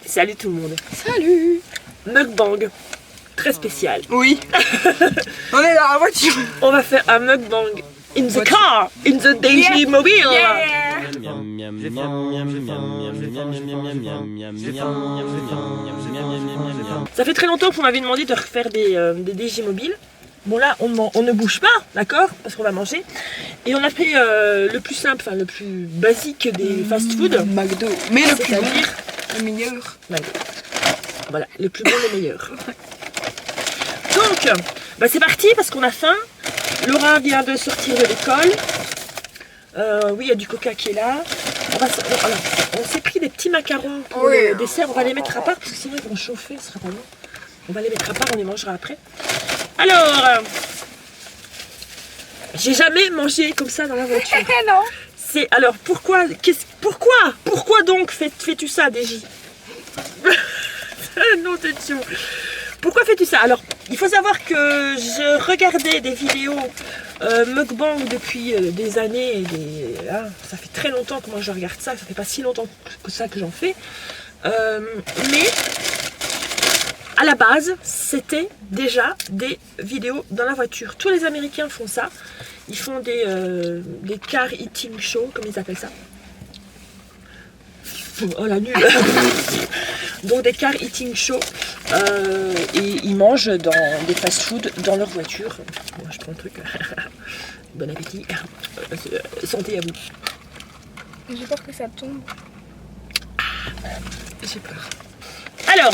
Salut tout le monde. Salut. Mukbang. Très spécial. Oui. On est dans la voiture. On va faire un mukbang in the car, in the Daisy Mobile. Yeah. Ça fait très longtemps que vous m'avez demandé de refaire des DG mobiles. Bon là, on ne bouge pas, d'accord, parce qu'on va manger. Et on a fait le plus simple, enfin le plus basique des fast-food. McDo. Mais le plus bon, C'est-à-dire le meilleur. McDo. Voilà, le plus bon, le meilleur. Donc, bah c'est parti parce qu'on a faim. Laura vient de sortir de l'école. Oui, il y a du coca qui est là. On s'est pris des petits macarons pour le dessert. On va les mettre à part parce que sinon ils vont chauffer, ce sera pas bon. On va les mettre à part, on les mangera après. Alors, j'ai jamais mangé comme ça dans la voiture. Non. Alors pourquoi donc fais-tu ça, DJ? Non, t'es chaud. Pourquoi fais-tu ça? Alors, il faut savoir que je regardais des vidéos mukbang depuis des années. Ça fait très longtemps que moi je regarde ça. Ça fait pas si longtemps que ça que j'en fais. Mais à la base, c'était déjà des vidéos dans la voiture. Tous les Américains font ça. Ils font des car eating show, comme ils appellent ça. Oh la nulle. Donc des car eating show. Et ils mangent dans des fast-food dans leur voiture. Moi je prends le truc. Bon appétit. Santé à vous. J'ai peur que ça tombe. J'ai peur. Alors,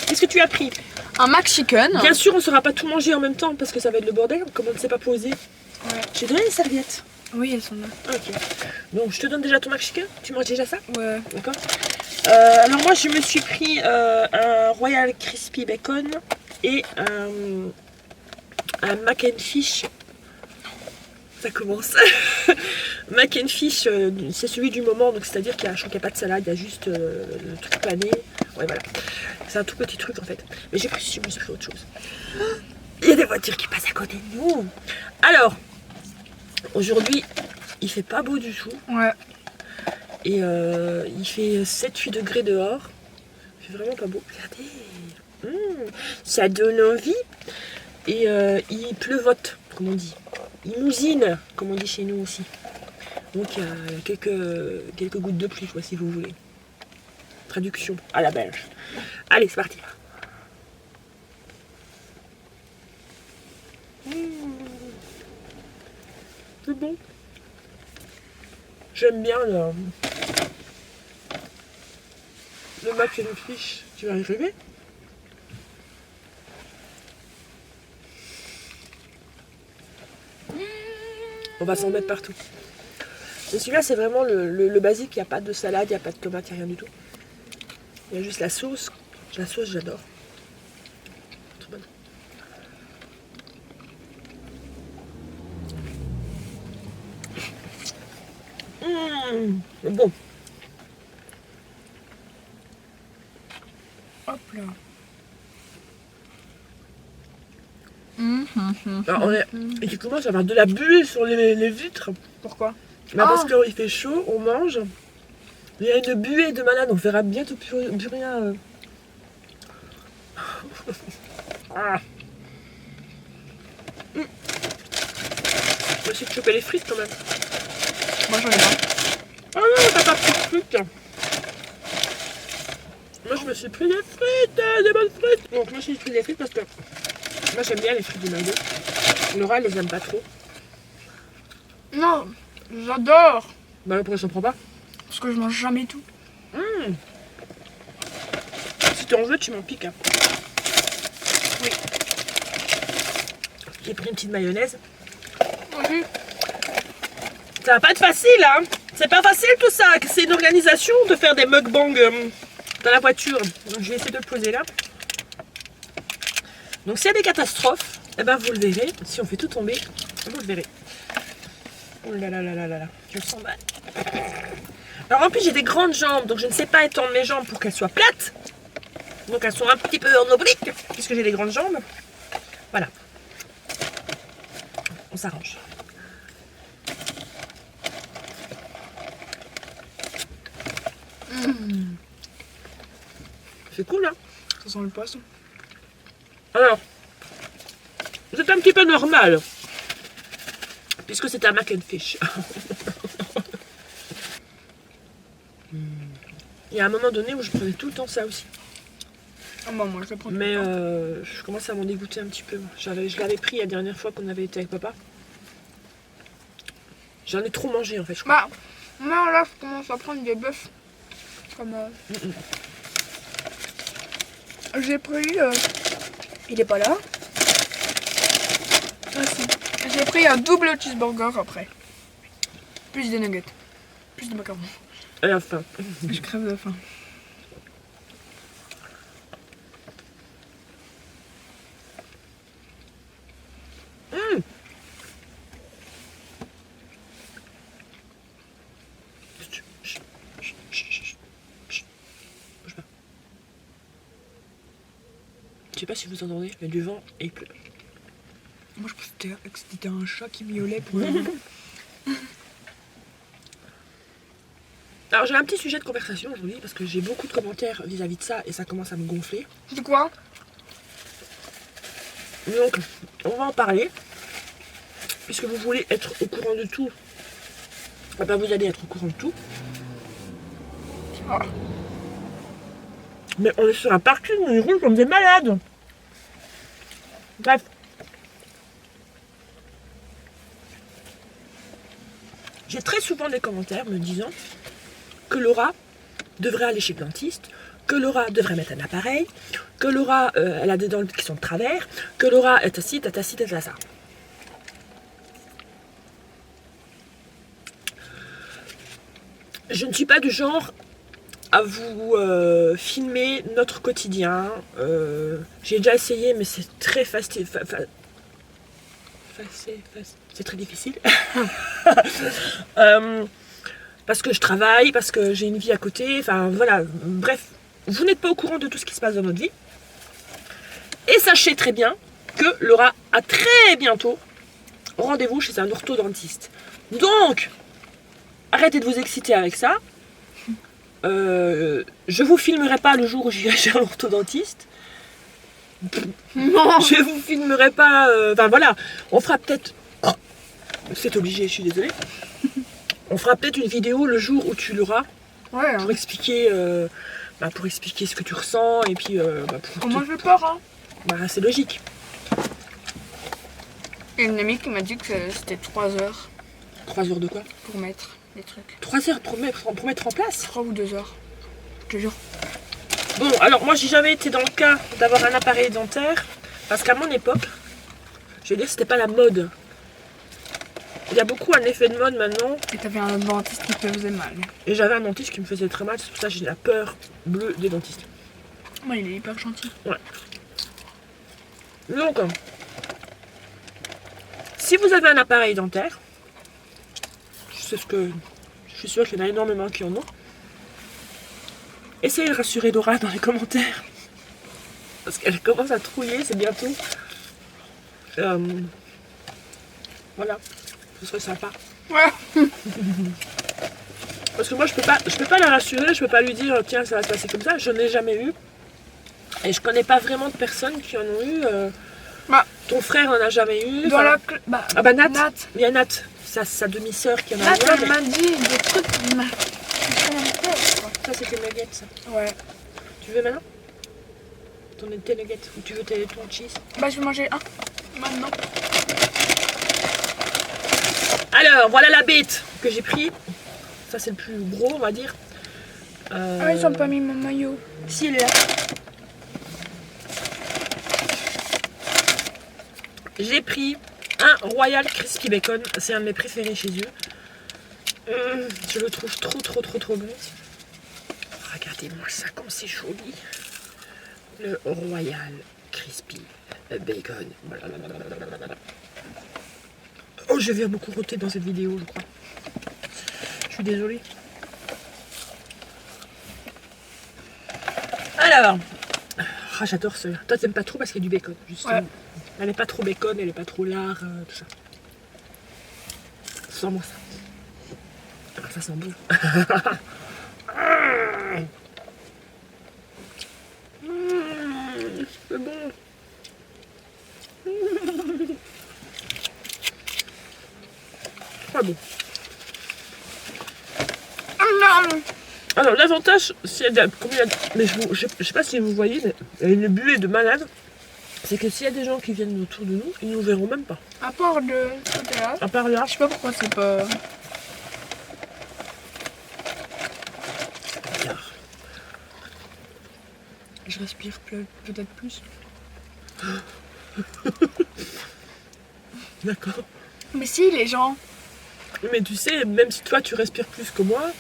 qu'est-ce que tu as pris? Un McChicken. Bien sûr, on ne saura pas tout manger en même temps parce que ça va être le bordel, comme on ne sait pas poser. Ouais. J'ai donné les serviettes. Oui, elles sont là. Ok. Donc, je te donne déjà ton McChicken. Tu manges déjà ça? Ouais. D'accord. Alors, moi, je me suis pris un Royal Crispy Bacon et un Mac and Fish. Ça commence. Mac and Fish, c'est celui du moment, donc c'est-à-dire qu'il n'y a pas de salade, il y a juste le truc pané. Ouais, voilà. C'est un tout petit truc en fait. Mais je me suis pris autre chose. Il y a des voitures qui passent à côté de nous. Alors, aujourd'hui, il fait pas beau du tout. Ouais. Et il fait 7-8 degrés dehors. Il fait vraiment pas beau. Regardez. Ça donne envie. Et il pleuvote, comme on dit. Il mousine, comme on dit chez nous aussi. Donc il y a quelques gouttes de pluie, quoi, si vous voulez. Traduction à la belge. Allez, c'est parti. C'est bon. J'aime bien le mac et le fish. Tu vas y arriver? On va s'en mettre partout. Et celui-là, c'est vraiment le basique. Il n'y a pas de salade, il n'y a pas de tomate, il n'y a rien du tout. Il y a juste la sauce. La sauce, j'adore. Trop bonne. Bon. Hop là. Alors, il commence à avoir de la buée sur les vitres. Pourquoi? Bah, parce qu'il fait chaud, on mange. Il y a une buée de malade, on verra bientôt plus rien. Ah. Je vais essayer de choper les frites quand même. Moi j'en ai pas. Ah non, t'as pas pris de frites. Moi je me suis pris des frites, des bonnes frites. Donc moi je me suis pris des frites parce que moi j'aime bien les frites du McDo. Laura elle les aime pas trop. Non, j'adore. Bah pourquoi je t'en prends pas? Parce que je mange jamais tout. Si tu en veux, tu m'en piques. Hein. Oui. J'ai pris une petite mayonnaise. Oui. Ça va pas être facile, hein. C'est pas facile tout ça. C'est une organisation de faire des mukbangs dans la voiture. Donc je vais essayer de le poser là. Donc s'il y a des catastrophes, eh ben vous le verrez. Si on fait tout tomber, vous le verrez. Oh là là là là là là. Je le sens mal. Alors en plus j'ai des grandes jambes, donc je ne sais pas étendre mes jambes pour qu'elles soient plates. Donc elles sont un petit peu en oblique, puisque j'ai des grandes jambes. Voilà. On s'arrange. C'est cool, hein. Ça sent le poisson. Alors, c'est un petit peu normal. Puisque c'est un mac and fish. Il y a un moment donné où je prenais tout le temps ça aussi. Ah bah moi je le prends tout Mais le temps. je commence à m'en dégoûter un petit peu. Je l'avais pris la dernière fois qu'on avait été avec papa. J'en ai trop mangé en fait, je crois. Bah, moi là je commence à prendre des bœufs. Comme j'ai pris. Il est pas là. Ah si. J'ai pris un double cheeseburger après. Plus des nuggets. Plus de macarons. À la fin. Je crève de faim. Bouge pas. Je sais pas si vous entendez, il y a du vent et il pleut. Moi je pensais que c'était un chat qui miaulait pour Alors j'ai un petit sujet de conversation aujourd'hui parce que j'ai beaucoup de commentaires vis-à-vis de ça et ça commence à me gonfler. C'est quoi? Donc on va en parler. Puisque vous voulez être au courant de tout, eh ben, vous allez être au courant de tout. Ah. Mais on est sur un parking, on roule comme des malades. Bref. J'ai très souvent des commentaires me disant que Laura devrait aller chez le dentiste, que Laura devrait mettre un appareil, que Laura elle a des dents qui sont de travers, que Laura est assis, ça. Je ne suis pas du genre à vous filmer notre quotidien. J'ai déjà essayé, mais c'est très facile. C'est très difficile. Parce que je travaille, parce que j'ai une vie à côté. Enfin voilà, bref, vous n'êtes pas au courant de tout ce qui se passe dans notre vie. Et sachez très bien que Laura a très bientôt rendez-vous chez un orthodontiste. Donc, arrêtez de vous exciter avec ça. Je vous filmerai pas le jour où j'irai chez un orthodontiste. Non. Je vous filmerai pas. Enfin voilà, on fera peut-être. Oh, c'est obligé, je suis désolée. On fera peut-être une vidéo le jour où tu l'auras Ouais. pour expliquer ce que tu ressens et puis pour Moi j'ai peur hein. c'est logique. Il y a une amie qui m'a dit que c'était 3 heures 3 heures de quoi? pour mettre les trucs. 3 heures pour mettre en place? 3 ou 2 heures. Je te jure. Bon, alors moi j'ai jamais été dans le cas d'avoir un appareil dentaire parce qu'à mon époque, je veux dire, c'était pas la mode. Il y a beaucoup un effet de mode maintenant Et t'avais un dentiste qui te faisait mal. et j'avais un dentiste qui me faisait très mal, c'est pour ça que j'ai la peur bleue des dentistes. Moi il est hyper gentil. Donc, si vous avez un appareil dentaire, je suis sûre qu'il y en a énormément qui en ont. Essayez de rassurer Laura dans les commentaires. Parce qu'elle commence à trouiller, c'est bientôt. Voilà, ce serait sympa. Ouais. Parce que moi je peux pas la rassurer, je peux pas lui dire tiens ça va se passer comme ça, je n'ai jamais eu. Et je connais pas vraiment de personnes qui en ont eu. Bah. Ton frère n'en a jamais eu. Dans la Ah bah Nat. Nat. Il y a Nat, sa demi-sœur qui en a Nat eu. elle m'a dit des trucs qui m'a. Ça c'était nuggets ça. Ouais. Tu veux maintenant tes nuggets ou tu veux ton cheese? Bah je vais manger un. Maintenant. Alors voilà la bête que j'ai pris. Ça c'est le plus gros on va dire. Ah ils ont pas mis mon maillot. Si il est là. J'ai pris un Royal Crispy Bacon. C'est un de mes préférés chez eux. Je le trouve trop bon. Regardez-moi ça comme c'est joli. Le Royal Crispy Bacon. Oh, je vais beaucoup roter dans cette vidéo, je crois. Je suis désolée. Alors, j'adore ça. Toi, t'aimes pas trop parce qu'il y a du bacon, justement. Ouais. Elle est pas trop bacon, elle est pas trop lard, tout ça. Sens-moi ça. Ça sent bon. bon. Pas bon. Alors l'avantage, mais je sais pas si vous voyez, mais il y a une buée de malade. C'est que s'il y a des gens qui viennent autour de nous, ils nous verront même pas. À part de ce côté-là. À part là. Je sais pas pourquoi c'est pas. Bizarre. Je respire peut-être plus. D'accord. Mais si, les gens. Mais tu sais, même si toi tu respires plus que moi,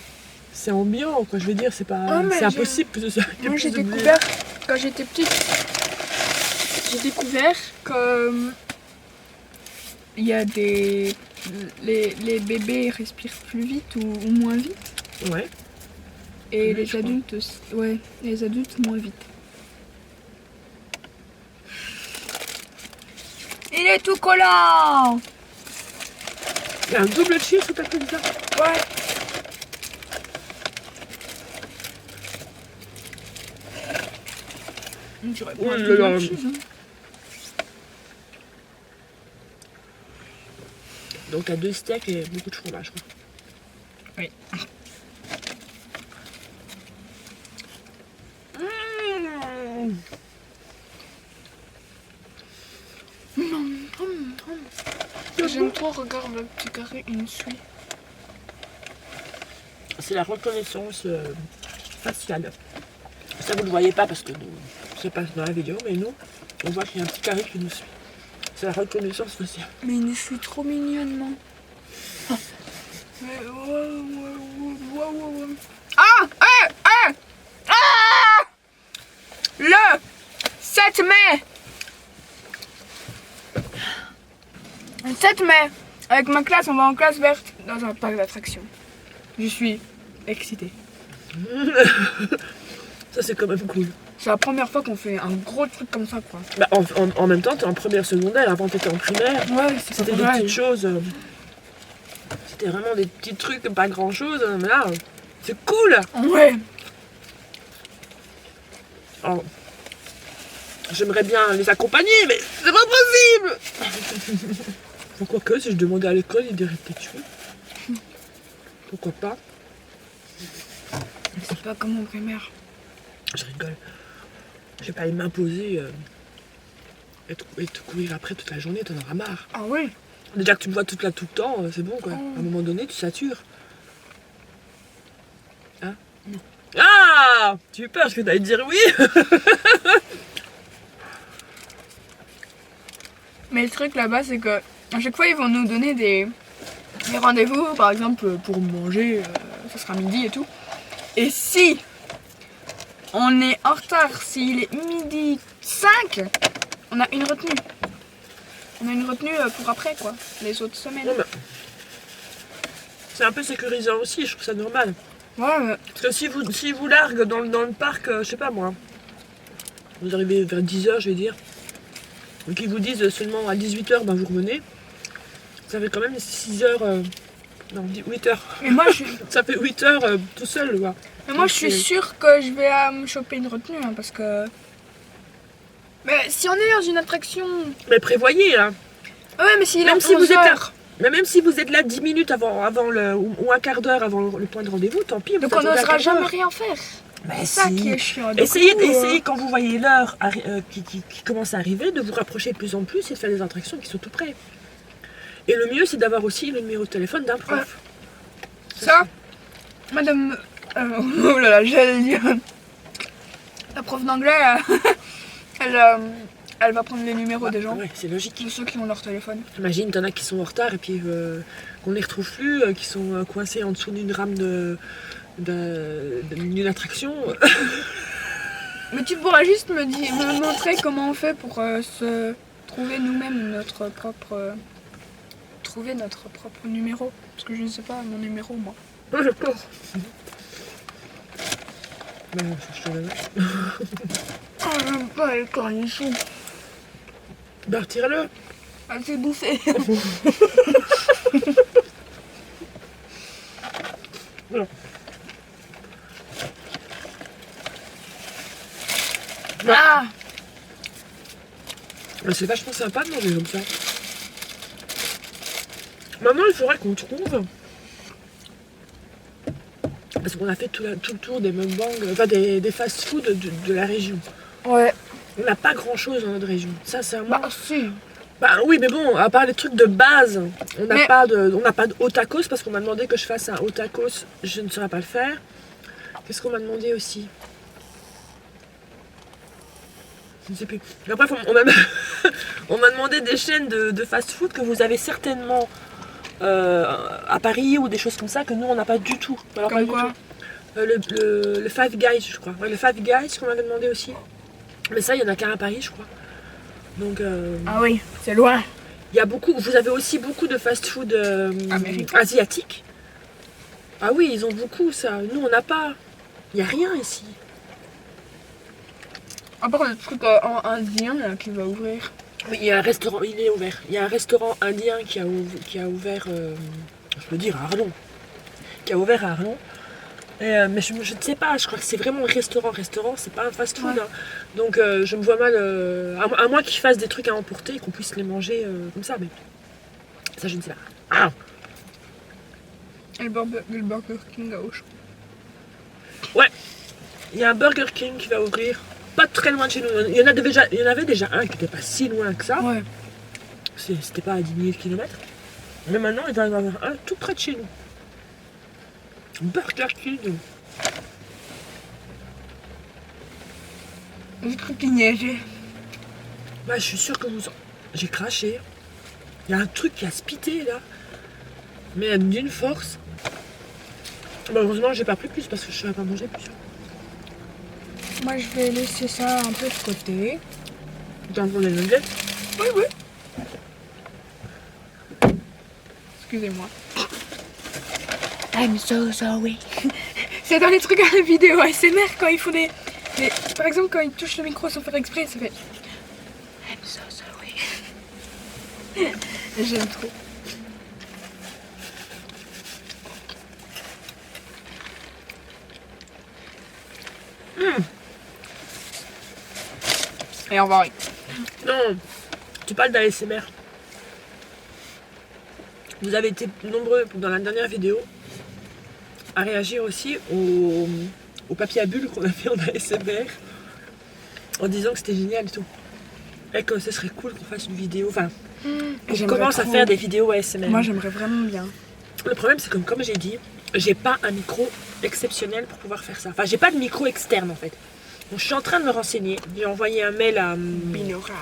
c'est ambiant, quoi. Je veux dire, c'est pas, Ouais, mais c'est impossible que ce soit. Moi j'ai découvert, quand j'étais petite, que il y a des. Les bébés respirent plus vite ou moins vite. Ouais. Et Oui, les je adultes aussi. Ouais, les adultes moins vite. Il est tout collant! Il y a un double cheese ou quelque chose comme ça. Ouais. J'aurais pas Oh un là double là. cheese, hein. Donc t'as 2 steaks et beaucoup de fromage, quoi. Oui. J'aime trop, regarde le petit carré, il me suit. C'est la reconnaissance faciale. Ça vous ne le voyez pas parce que c'est pas dans la vidéo, mais nous, on voit qu'il y a un petit carré qui nous suit. C'est la reconnaissance faciale. Mais il me suit trop mignonnement. Ah! Le 7 mai! Le 7 mai, avec ma classe, on va en classe verte dans un parc d'attractions. Je suis excitée. Ça, c'est quand même cool. C'est la première fois qu'on fait un gros truc comme ça, quoi. Bah, en même temps, t'es en première secondaire, avant t'étais en primaire. Ouais, C'était des petites choses. C'était vraiment des petits trucs, pas grand chose. Mais là, c'est cool. Ouais. Alors, j'aimerais bien les accompagner, mais c'est pas possible. Pourquoi que si je demandais à l'école, ils diraient peut-être oui. Pourquoi pas? C'est pas comme en primaire. Je rigole. Je vais pas aller m'imposer et te courir après toute la journée, t'en auras marre. Ah oui. Déjà que tu me vois tout le temps, c'est bon quoi. À un moment donné, tu satures. Hein? Non. Ah! Tu as eu peur parce que t'allais dire oui. Mais le truc là-bas, c'est que à chaque fois, ils vont nous donner des rendez-vous, par exemple, pour manger, ça sera midi et tout. Et si on est en retard, s'il est midi 5, on a une retenue. On a une retenue pour après, quoi, les autres semaines. Non, mais c'est un peu sécurisant aussi, je trouve ça normal. Ouais, mais Parce que si vous larguent dans le parc, je sais pas moi, vous arrivez vers 10h, je vais dire, donc ils vous disent seulement à 18h, ben vous revenez, ça fait quand même 6h, non, 8h. mais moi, je suis, Ça fait 8h tout seul, quoi. mais moi, je suis sûre que je vais me choper une retenue, hein, parce que... Mais si on est dans une attraction... Mais prévoyez, hein. Ouais, mais s'il est Même si vous 11 êtes là, heures, mais même si vous êtes là 10 minutes avant le, ou un quart d'heure avant le point de rendez-vous, tant pis. donc vous on attendez un n'osera quart jamais d'heure. rien faire. Mais C'est ça si. qui est chiant. Donc, Essayez, nous, essayez quand vous voyez l'heure qui commence à arriver, de vous rapprocher de plus en plus et de faire des attractions qui sont tout près. Et le mieux, c'est d'avoir aussi le numéro de téléphone d'un prof. Ouais. Ça, madame... oh là là, j'allais dire... La prof d'anglais, elle va prendre les numéros des gens. Ouais, c'est logique. De ceux qui ont leur téléphone. Imagine, t'en as qui sont en retard et puis qu'on les retrouve plus, qui sont coincés en dessous d'une rame d'une attraction. Mais tu pourras juste me montrer comment on fait pour se trouver nous-mêmes notre propre... trouver notre propre numéro. Parce que je ne sais pas mon numéro, moi. Moi, j'ai peur. Non, je te l'avais. Oh, j'aime pas les cornichons. Bah, retire-le. Elle s'est bouffée. Voilà. Ah, C'est vachement sympa de manger comme ça. Maintenant, il faudrait qu'on trouve. Parce qu'on a fait tout le tour des mukbangs, enfin des fast-food de la région. Ouais. On n'a pas grand-chose dans notre région. Ça, c'est un Bah, si. Bah oui, mais bon, à part les trucs de base, on n'a Mais- pas de hot tacos parce qu'on m'a demandé que je fasse un hot tacos. Je ne saurais pas le faire. Qu'est-ce qu'on m'a demandé aussi? Je ne sais plus. Mais bref, on m'a demandé des chaînes de fast-food que vous avez certainement à Paris ou des choses comme ça que nous on n'a pas du tout. Alors, Comme pas du quoi? tout. Le Five Guys, je crois. Ouais, le Five Guys qu'on m'avait demandé aussi. Mais ça, il y en a qu'un à Paris, je crois. Donc, Ah oui, c'est loin. il y a beaucoup. Vous avez aussi beaucoup de fast-food Américain. asiatiques. Ah oui, ils ont beaucoup ça. Nous, on n'a pas. Il n'y a rien ici. À part le truc indien là, qui va ouvrir. Oui, il y a un restaurant, il est ouvert. Il y a un restaurant indien qui a ouvert, je peux dire, à Arlon. Qui a ouvert à Arlon. Mais je ne sais pas, je crois que c'est vraiment un restaurant. Restaurant, c'est pas un fast-food. Ouais. Hein. Donc je me vois mal, à moins qu'ils fassent des trucs à emporter et qu'on puisse les manger comme ça. Mais ça, je ne sais pas. Ah, Et le Burger King à Auchan. il y a un Burger King qui va ouvrir. Pas très loin de chez nous. Il y en avait déjà un qui n'était pas si loin que ça. Ouais. C'était pas à 10 000 km. Mais maintenant, il va y en avoir un tout près de chez nous. Burger King. J'ai cru qu'il neigeait. Bah, je suis sûre que j'ai craché. Il y a un truc qui a spité là. Mais d'une force. Bah, heureusement, j'ai pas pris plus parce que je ne saurais pas manger plus. Moi, je vais laisser ça un peu de côté. T'en prends des nuggets? Oui, oui. Excusez-moi. I'm so sorry. C'est dans les trucs à la vidéo ASMR quand ils font des... Par exemple, quand ils touchent le micro sans faire exprès, ça fait... I'm so sorry. J'aime trop. Et au revoir. Non, tu parles d'ASMR. Vous avez été nombreux dans la dernière vidéo à réagir aussi au papier à bulles qu'on a fait en ASMR en disant que c'était génial et tout. Et que ce serait cool qu'on fasse une vidéo. Enfin, on commence à faire des vidéos ASMR. Moi, j'aimerais vraiment bien. Le problème, c'est que comme j'ai dit, j'ai pas un micro exceptionnel pour pouvoir faire ça. Enfin, j'ai pas de micro externe en fait. Donc, je suis en train de me renseigner. J'ai envoyé un mail Binaural.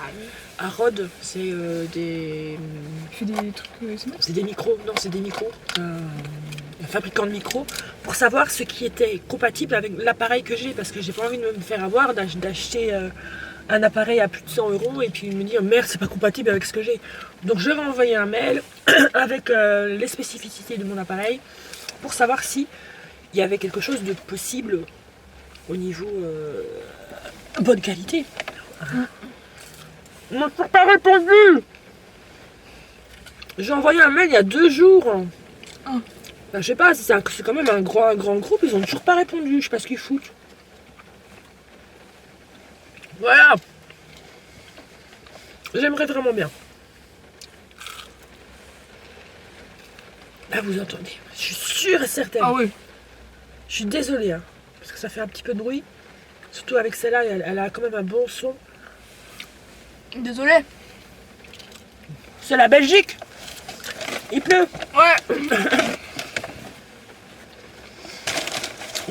à Rode. C'est des. Tu fais des trucs ASMR? C'est des micros. Non, c'est des micros. Un fabricant de micros. Pour savoir ce qui était compatible avec l'appareil que j'ai. Parce que j'ai pas envie de me faire avoir d'acheter un appareil à plus de 100 € et puis me dire merde, c'est pas compatible avec ce que j'ai. Donc, je vais envoyer un mail avec les spécificités de mon appareil pour savoir si il y avait quelque chose de possible au niveau bonne qualité. On m'a toujours pas répondu. J'ai envoyé un mail il y a 2 jours. Ben, je sais pas, c'est quand même un grand groupe, ils ont toujours pas répondu, je sais pas ce qu'ils foutent. Voilà. J'aimerais vraiment bien. Là vous entendez, je suis sûre et certaine. Ah oui. Je suis désolée, hein, parce que ça fait un petit peu de bruit. Surtout avec celle-là, elle a quand même un bon son. Désolée. C'est la Belgique. Il pleut. Ouais.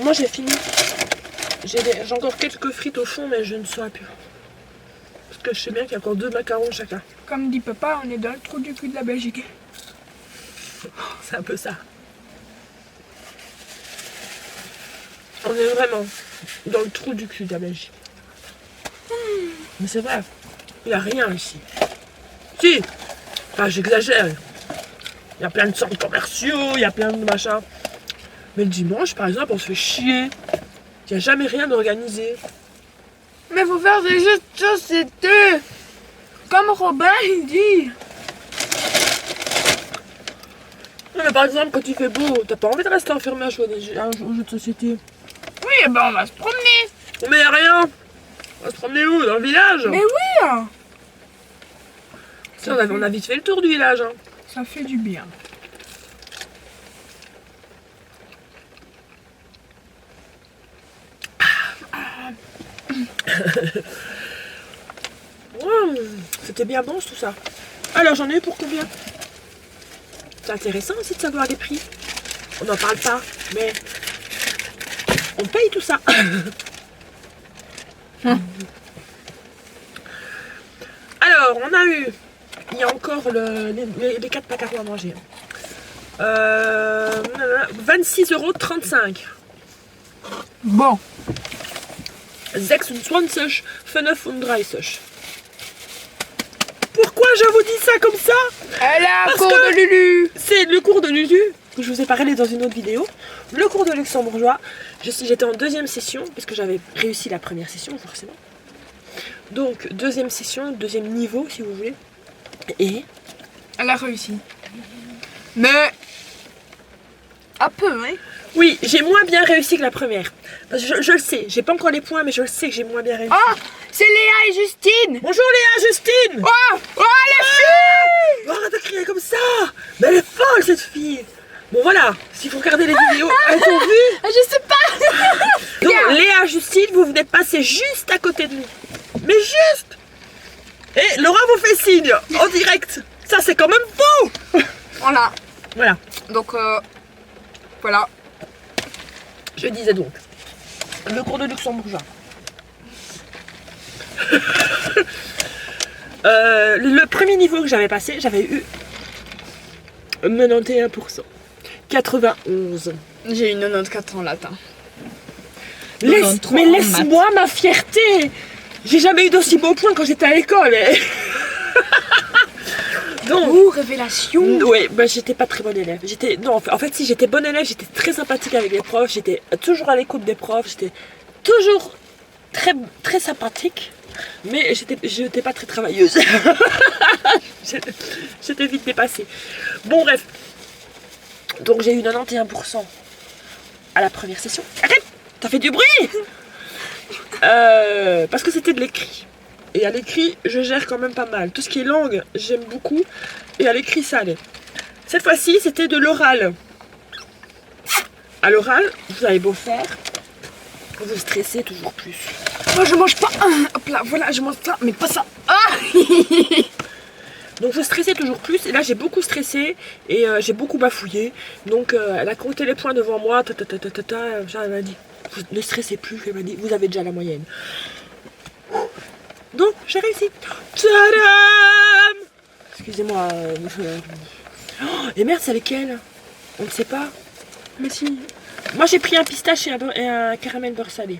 Moi j'ai fini. J'ai encore quelques frites au fond, mais je ne saurais plus. Parce que je sais bien qu'il y a encore 2 macarons chacun. Comme dit papa, on est dans le trou du cul de la Belgique. C'est un peu ça. On est vraiment dans le trou du cul de la Belgique. Mais c'est vrai, il n'y a rien ici. Si, enfin j'exagère. Il y a plein de centres commerciaux, il y a plein de machins. Mais le dimanche, par exemple, on se fait chier. Il n'y a jamais rien d'organisé. Mais faut faire des jeux de société. Comme Robin il dit. Non, mais par exemple, quand il fait beau, t'as pas envie de rester enfermé à jouer aux jeux de société. Oui, eh ben on va se promener. Mais y a rien. On va se promener où? Dans le village? Mais oui. Ça, on a vite fait le tour du village. Hein. Ça fait du bien. C'était bien bon tout ça. Alors j'en ai eu pour combien? C'est intéressant aussi de savoir les prix. On n'en parle pas, mais on paye tout ça. Alors on a eu, il y a encore les 4 macarons à manger. 26,35 €. Bon. 26,35. Pourquoi je vous dis ça comme ça? Elle a Parce cours que de Lulu. C'est le cours de Lulu que je vous ai parlé dans une autre vidéo. Le cours de luxembourgeois. J'étais en deuxième session parce que j'avais réussi la première session forcément. Donc deuxième session, deuxième niveau si vous voulez. Et Elle a réussi. Mais un peu, hein. oui, j'ai moins bien réussi que la première. Parce que je le sais, j'ai pas encore les points, mais je le sais que j'ai moins bien réussi. Ah, c'est Léa et Justine. Bonjour Léa, Justine. Oh, les filles. Arrête de crier comme ça. Mais elle est folle cette fille. Bon voilà, si vous regardez les vidéos, elles ont vu. Je sais pas. Donc Bien. Léa, Justine, vous venez de passer juste à côté de nous. Mais juste. Et Laura vous fait signe en direct. Ça c'est quand même faux. Voilà. Voilà, Donc, voilà. je disais donc. Le cours de luxembourgeois. Le premier niveau que j'avais passé, j'avais eu 91%. 91. J'ai eu 94 en latin. Mais 93 en laisse-moi ma fierté. J'ai jamais eu d'aussi beaux points quand j'étais à l'école. Donc, Oh, révélation. oui, bah, j'étais pas très bonne élève. Non, en fait, si j'étais bonne élève, j'étais très sympathique avec les profs. J'étais toujours à l'écoute des profs. J'étais toujours très, très sympathique. Mais j'étais pas très travailleuse. J'étais vite dépassée. Bon, bref. Donc, j'ai eu 91% à la première session. Arrête! T'as fait du bruit! Parce que c'était de l'écrit. Et à l'écrit, je gère quand même pas mal. Tout ce qui est langue, j'aime beaucoup. Et à l'écrit, ça allait. Cette fois-ci, c'était de l'oral. À l'oral, vous avez beau faire, vous stressez toujours plus. Moi, je mange pas un. Hop là, voilà, je mange ça, mais pas ça. Ah. Donc vous stressez toujours plus. Et là, j'ai beaucoup stressé et j'ai beaucoup bafouillé. Donc elle a compté les points devant moi. Elle m'a dit, vous ne stressez plus. Elle m'a dit, vous avez déjà la moyenne. Donc j'ai réussi. Tadam! Excusez-moi. Et merde, c'est lesquels? On ne sait pas. Mais si. Moi j'ai pris un pistache et un caramel beurre salé.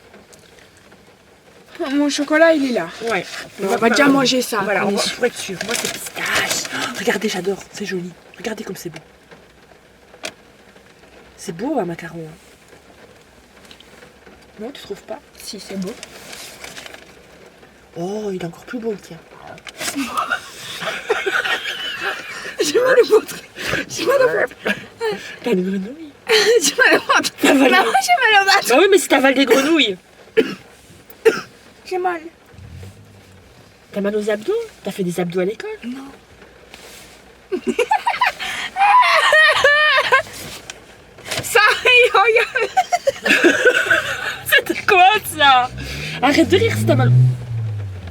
Mon chocolat, il est là. Ouais. On va déjà manger ça. Voilà, on on est va sûr. pour être sûr. Moi c'est pistache. Oh, regardez, j'adore. C'est joli. Regardez comme c'est beau. C'est beau un macaron. Hein. Non, tu trouves pas? Si, c'est beau. Oh, il est encore plus beau le tien. J'ai mal au ventre. J'ai mal au ventre. T'as une grenouille. J'ai mal au ventre. T'as avalé- Non, j'ai mal au ventre. Bah oui, mais si t'avales des grenouilles. J'ai mal. T'as mal aux abdos? T'as fait des abdos à l'école? Non. Ça, regarde. C'était quoi ça? Arrête de rire si t'as mal.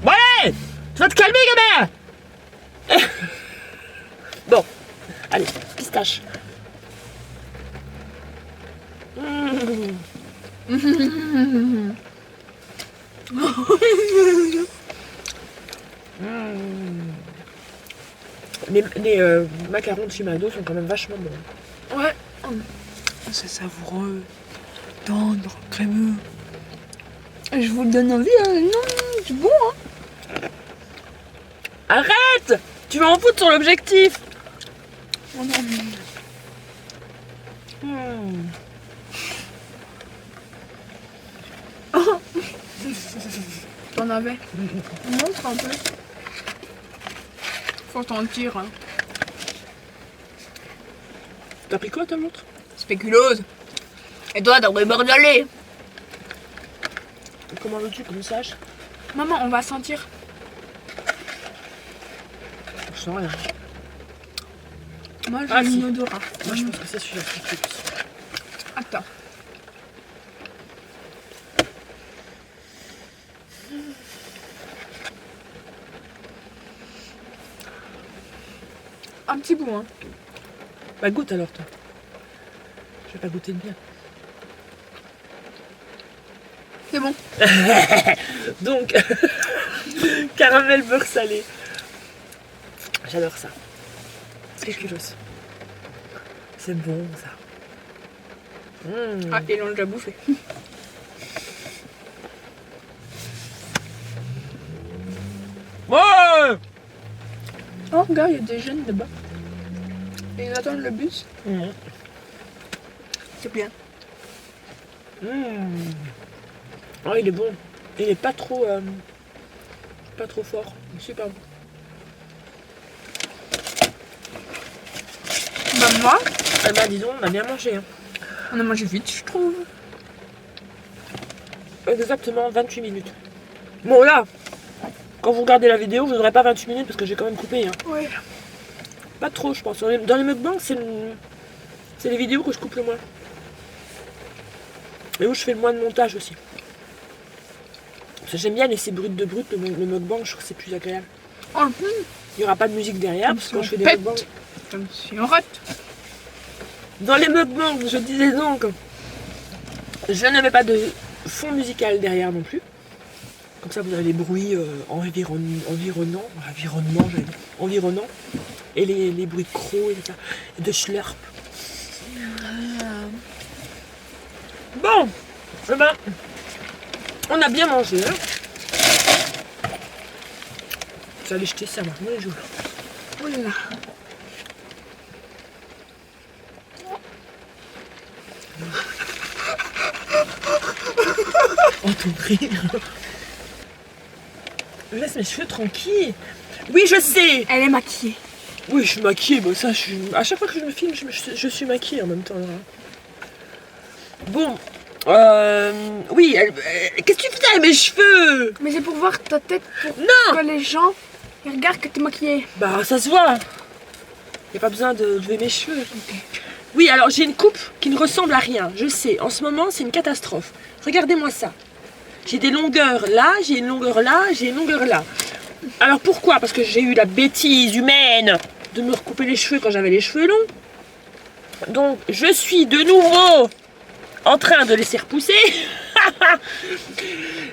Bon allez, tu vas te calmer gamin. Bon, allez, pistache. Les macarons de Shimano sont quand même vachement bons. Ouais. C'est savoureux, tendre, crémeux. Je vous le donne envie, hein. Non, c'est bon, hein. Arrête! Tu vas en foutre sur l'objectif. Oh non. Oh. T'en avais. Montre un peu. Faut t'en tirer, hein. T'as pris quoi ta montre? Spéculose. Et toi, t'aurais bordelais. Comment veux-tu qu'on sache? Maman, on va sentir. Je sent rien. Moi, j'ai Ah, si. une odorat. Moi, je pense que c'est celui-là qui est plus. Attends. Un petit bout, hein. Bah, goûte alors, toi. Je vais pas goûter le bien. C'est bon. Donc, caramel beurre salé. J'adore ça. Spéculoos. C'est bon, ça. Ah, et l'on l'a déjà bouffé. Ouais. Oh, regarde, il y a des jeunes là-bas. Et ils attendent le bus. C'est bien. Oh, il est bon. Il est pas trop fort. Il est super bon. Bah, moi, Ah bah, dis donc, on a bien mangé. Hein. on a mangé vite, je trouve. Exactement 28 minutes. Bon, là, quand vous regardez la vidéo, vous n'aurez pas 28 minutes parce que j'ai quand même coupé. Hein. Ouais. Pas trop, je pense. Dans les mukbangs, c'est les vidéos que je coupe le moins. Et où je fais le moins de montage aussi. Parce que j'aime bien laisser brut de brut le mukbang, je trouve que c'est plus agréable. Oh, Il n'y aura pas de musique derrière parce que quand je fais des pète. mukbangs. comme si on rate. Dans les mukbangs, je disais donc, je ne mets pas de fond musical derrière non plus. Comme ça, vous avez les bruits environnants, et les bruits de crocs et tout ça, et de schlurp. Bon, eh ben, on a bien mangé. Hein. J'allais jeter ça maintenant les jours. Oula. Oh, ton rire. Laisse mes cheveux tranquilles. Oui, je sais. Elle est maquillée. Oui, je suis maquillée. Bon, ça, à chaque fois que je me filme, je suis maquillée en même temps. Là. Bon. Oui, qu'est-ce que tu fais avec mes cheveux? Mais c'est pour voir ta tête pour Non. que les gens ils regardent que t'es maquillée. Bah, ça se voit. Il n'y a pas besoin de lever mes cheveux. Oui, alors j'ai une coupe qui ne ressemble à rien. Je sais, en ce moment, c'est une catastrophe. Regardez-moi ça. J'ai des longueurs là, j'ai une longueur là, j'ai une longueur là. Alors pourquoi? Parce que j'ai eu la bêtise humaine de me recouper les cheveux quand j'avais les cheveux longs. Donc, je suis de nouveau en train de laisser repousser.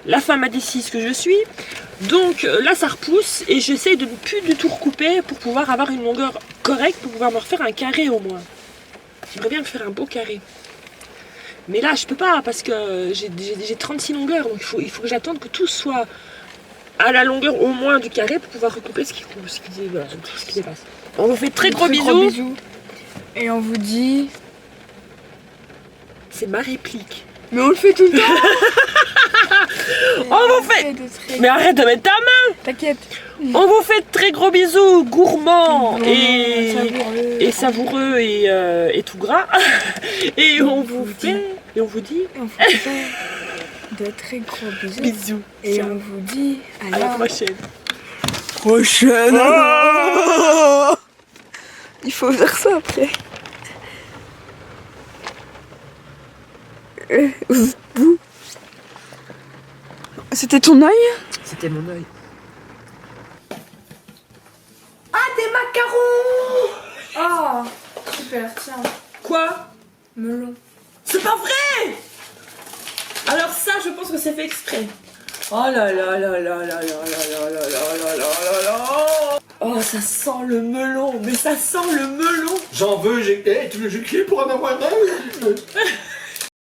La femme indécise que je suis. Donc là, ça repousse et j'essaie de ne plus du tout recouper pour pouvoir avoir une longueur correcte, pour pouvoir me refaire un carré au moins. J'aimerais bien me faire un beau carré. Mais là, je peux pas parce que j'ai 36 longueurs. Donc il faut que j'attende que tout soit à la longueur au moins du carré pour pouvoir recouper ce qui dépasse. On vous fait très gros bisous. Et on vous dit... C'est ma réplique. Mais on le fait tout le temps. On vous fait... Mais arrête de mettre ta main. T'inquiète. On vous fait de très gros bisous, gourmands et savoureux. savoureux et tout gras. Et on vous fait... Et on vous dit... Et on vous fait de très gros bisous. Bisous. Et on vous dit À la prochaine. Prochaine. Oh, il faut faire ça après. C'était ton œil? C'était mon œil. Ah, des macarons! Oh, super, tiens. Quoi? Melon. C'est pas vrai! Alors ça, je pense que c'est fait exprès. Oh là là là là là là là là là là là là là là. Oh, ça sent le melon, mais ça sent le melon. J'en veux, j'ai... tu veux que je crie pour en avoir un?